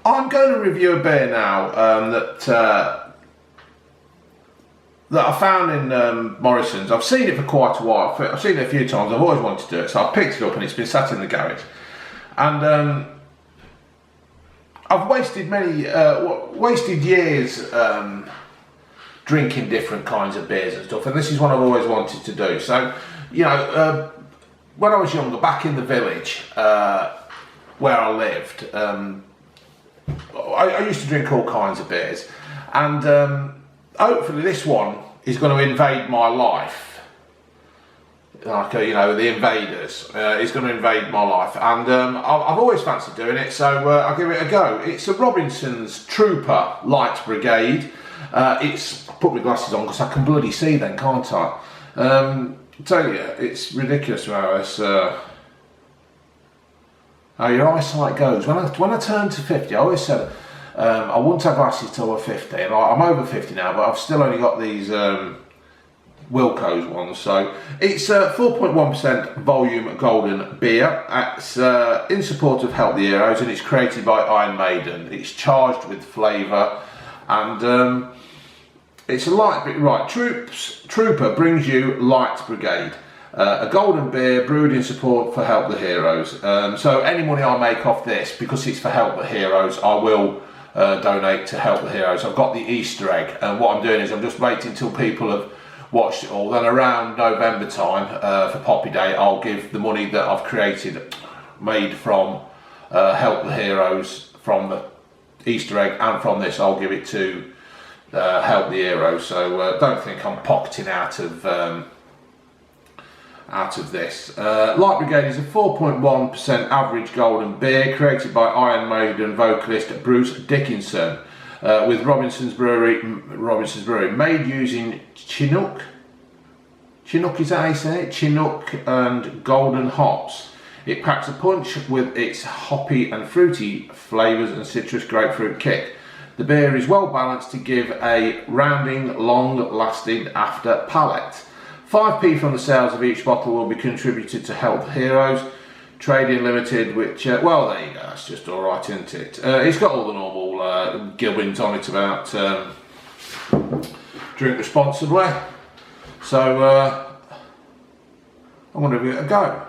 I'm going to review a beer now that I found in Morrison's. I've seen it for quite a while. I've seen it a few times. I've always wanted to do it, so I've picked it up and it's been sat in the garage. And I've wasted wasted years drinking different kinds of beers and stuff, and this is what I've always wanted to do. So, you know, when I was younger, back in the village where I lived, I used to drink all kinds of beers, and hopefully this one is going to invade my life, like you know, the invaders. It's going to invade my life, and I've always fancied doing it, so I'll give it a go. It's a Robinsons Trooper Light Brigade. It's put my glasses on because I can bloody see then, can't I? Tell you, it's ridiculous how this. How your eyesight goes. When I turned to 50, I always said I wouldn't have glasses till I'm 50, and I'm over 50 now, but I've still only got these Wilco's ones. So it's 4.1% volume golden beer. It's in support of Help the Heroes, and it's created by Iron Maiden. It's charged with flavour, and it's a light bit. Right, Trooper brings you Light Brigade. A golden beer brewed in support for Help the Heroes. So any money I make off this, because it's for Help the Heroes, I will donate to Help the Heroes. I've got the Easter egg, and what I'm doing is I'm just waiting until people have watched it all. Then around November time for Poppy Day, I'll give the money that I've made from Help the Heroes, from the Easter egg and from this, I'll give it to Help the Heroes. So don't think I'm pocketing out of this. Light Brigade is a 4.1% average golden beer created by Iron Maiden vocalist Bruce Dickinson with Robinsons Brewery, made using Chinook is that how you say it? Chinook and golden hops. It packs a punch with its hoppy and fruity flavours and citrus grapefruit kick. The beer is well balanced to give a rounding, long-lasting after palate. 5p from the sales of each bottle will be contributed to Help the Heroes Trading Limited, which, well, there you go, that's just alright, isn't it? It's got all the normal gibbons on it about drink responsibly. So, I'm going to give it a go.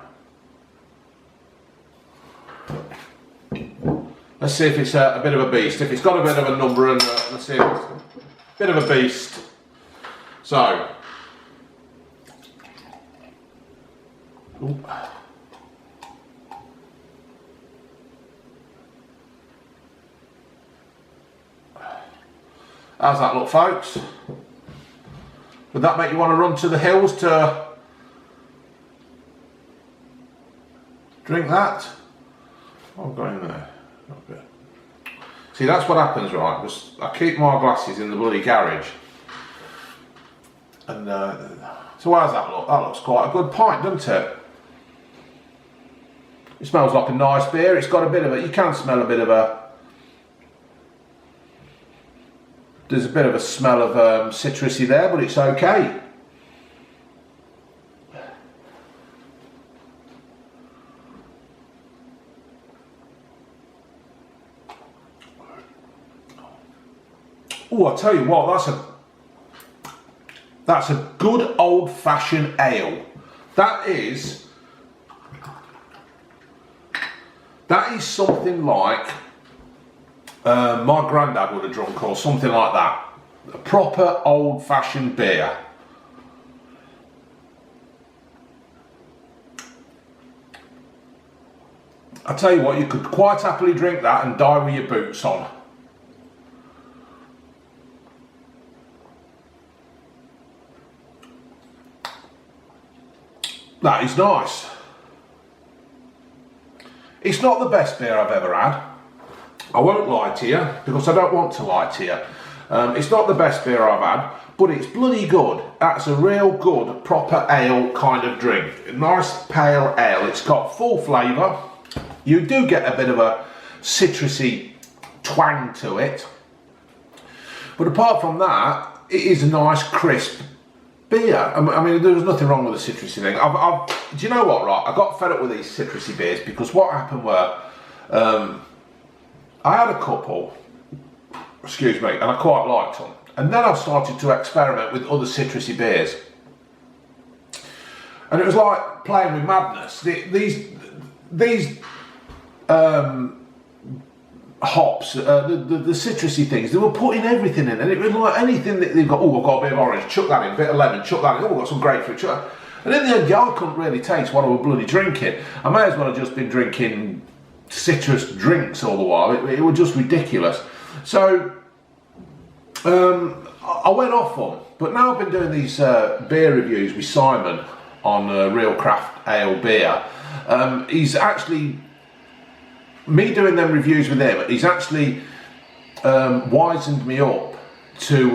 Let's see if it's a bit of a beast. If it's got a bit of a number, and let's see if it's a bit of a beast. So, ooh. How's that look, folks? Would that make you want to run to the hills to drink that? I'll go in there. Okay. See, that's what happens, right? I keep my glasses in the bloody garage. And so how's that look? That looks quite a good pint, doesn't it? It smells like a nice beer. It's got a bit of you can smell a bit of there's a bit of a smell of citrusy there, but it's okay. Oh, I tell you what, that's a good old-fashioned ale. That is something like my granddad would have drunk, or something like that. A proper old-fashioned beer. I tell you what, you could quite happily drink that and die with your boots on. That is nice. It's not the best beer I've ever had. I won't lie to you, because I don't want to lie to you. It's not the best beer I've had, but it's bloody good. That's a real good, proper ale kind of drink. A nice pale ale. It's got full flavour. You do get a bit of a citrusy twang to it. But apart from that, it is a nice, crisp beer. I mean, there was nothing wrong with the citrusy thing. Do you know what, right? I got fed up with these citrusy beers, because what happened were, I had a couple, excuse me, and I quite liked them. And then I started to experiment with other citrusy beers. And it was like playing with madness. These hops, the citrusy things, they were putting everything in, and it was like anything that they've got. Oh, I've got a bit of orange, chuck that in, a bit of lemon, chuck that in. Oh, I've got some grapefruit, chuck that. And in the end, I couldn't really taste what I was bloody drinking. I may as well have just been drinking citrus drinks all the while. It was just ridiculous. So I went off on, but now I've been doing these beer reviews with Simon on Real Craft Ale Beer. He's actually, me doing them reviews with him, he's actually wisened me up to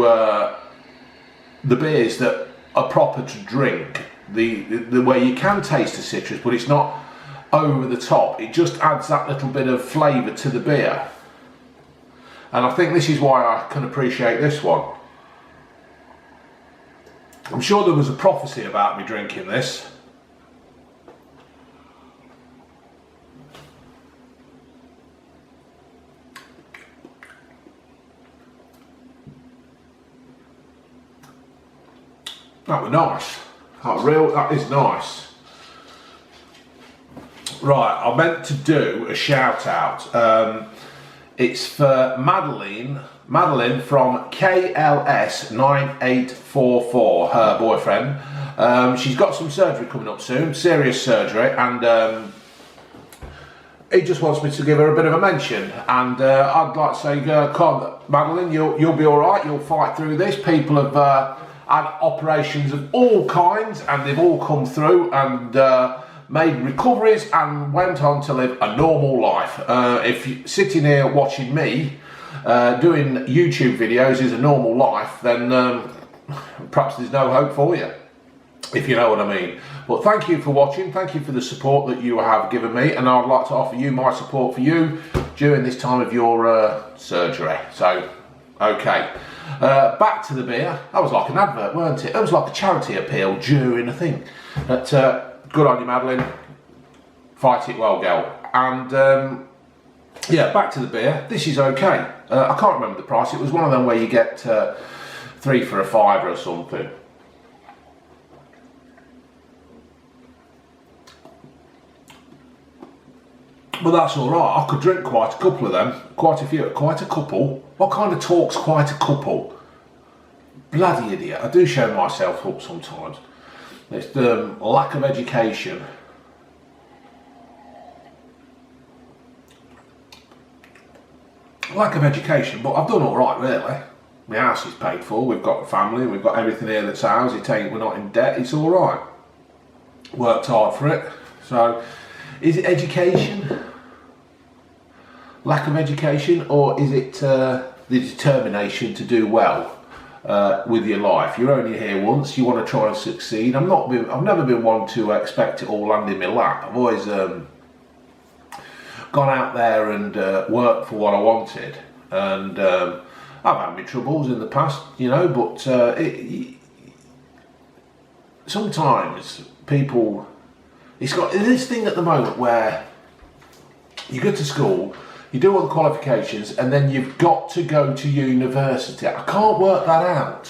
the beers that are proper to drink. The way you can taste the citrus, but it's not over the top. It just adds that little bit of flavour to the beer. And I think this is why I can appreciate this one. I'm sure there was a prophecy about me drinking this. That was nice. That is nice. Right, I meant to do a shout out. It's for Madeline from KLS 9844, her boyfriend. She's got some surgery coming up soon, serious surgery, and he just wants me to give her a bit of a mention. And I'd like to say, come on, Madeline, you'll be all right. You'll fight through this. People have had operations of all kinds, and they've all come through and made recoveries and went on to live a normal life. If you're sitting here watching me doing YouTube videos is a normal life, then perhaps there's no hope for you, if you know what I mean. But thank you for watching, thank you for the support that you have given me, and I'd like to offer you my support for you during this time of your surgery. So, okay. Back to the beer. That was like an advert, weren't it? It was like a charity appeal during a thing. But good on you, Madeline. Fight it well, girl. And yeah, back to the beer. This is okay. I can't remember the price. It was one of them where you get 3 for a £5 or something. But that's all right. I could drink quite a couple of them. Quite a few. Quite a couple. What kind of talk's quite a couple? Bloody idiot. I do show myself up sometimes. It's the lack of education. Lack of education, but I've done all right, really. My house is paid for. We've got a family. We've got everything here that's ours. We're not in debt. It's all right. Worked hard for it. So, is it education? Lack of education, or is it the determination to do well with your life? You're only here once. You want to try and succeed. I've never been one to expect it all land in my lap. I've always gone out there and worked for what I wanted, and I've had my troubles in the past, you know. But sometimes people, it's got this thing at the moment where you go to school. You do all the qualifications, and then you've got to go to university. I can't work that out.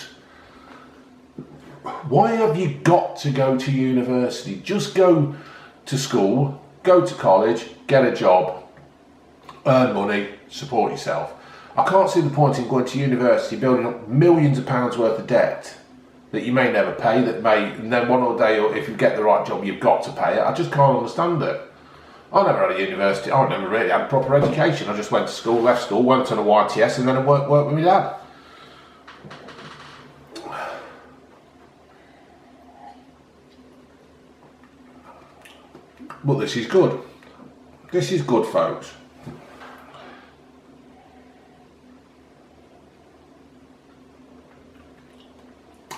Why have you got to go to university? Just go to school, go to college, get a job, earn money, support yourself. I can't see the point in going to university, building up millions of pounds worth of debt that you may never pay, and then one or day, if you get the right job, you've got to pay it. I just can't understand it. I never had a university. I never really had a proper education. I just went to school, left school, went on a YTS, and then I worked with my dad. But this is good. This is good, folks.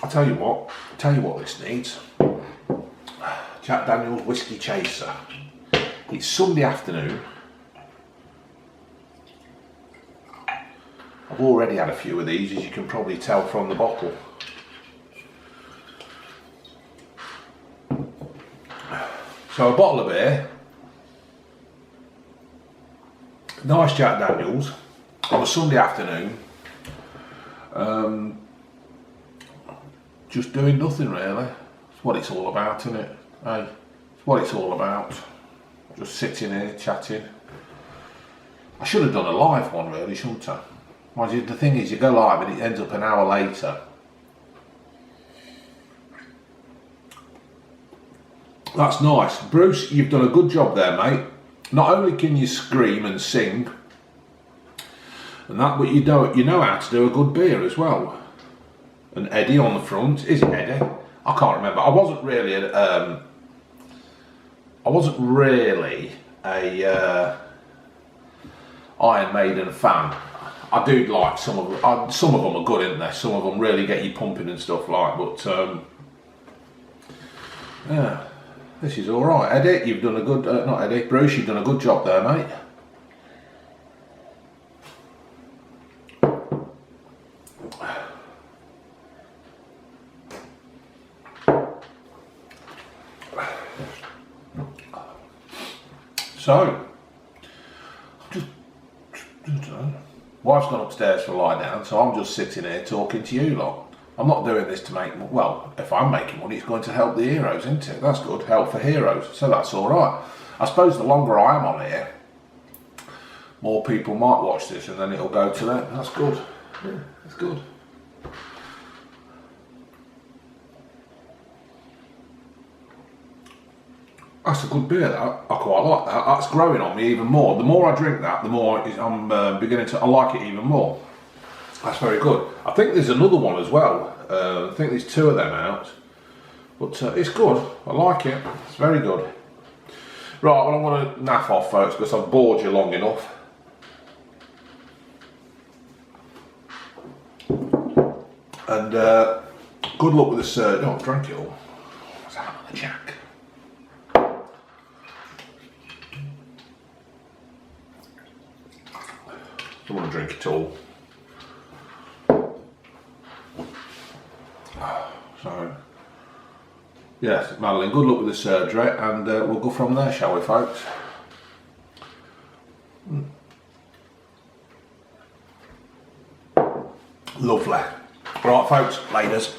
I'll tell you what this needs. Jack Daniel's Whiskey Chaser. It's Sunday afternoon. I've already had a few of these, as you can probably tell from the bottle. So a bottle of beer Nice Jack Daniels on a Sunday afternoon. Just doing nothing really. It's what it's all about, isn't it? Hey, it's what it's all about. Just sitting here chatting. I should have done a live one really, shouldn't I? Well, the thing is, you go live and it ends up an hour later. That's nice. Bruce, you've done a good job there, mate. Not only can you scream and sing, and that, but you know how to do a good beer as well. And Eddie on the front, is it Eddie? I can't remember. I wasn't really a Iron Maiden fan. I do like some of them. Some of them are good, aren't they? Some of them really get you pumping and stuff like. But yeah, this is all right. Eddie, you've done a good. Not Eddie, Bruce, you've done a good job there, mate. So, wife's gone upstairs for a lie down, so I'm just sitting here talking to you lot. I'm not doing this to make, well, if I'm making money, it's going to help the heroes, isn't it? That's good, help for heroes, so that's all right. I suppose the longer I am on here, more people might watch this and then it'll go to them. That's good, yeah, that's good. That's a good beer, that. I quite like that. That's growing on me even more. The more I drink that, the more I'm beginning to, I like it even more. That's very good. I think there's another one as well. I think there's 2 of them out. But it's good. I like it. It's very good. Right, well I'm going to naff off, folks, because I've bored you long enough. And good luck with the surge. Oh, I've drank it all. What's that on the jack? Don't want to drink it all. So, yes, Madeline, good luck with the surgery, and we'll go from there, shall we, folks? Lovely. Right, folks, ladies.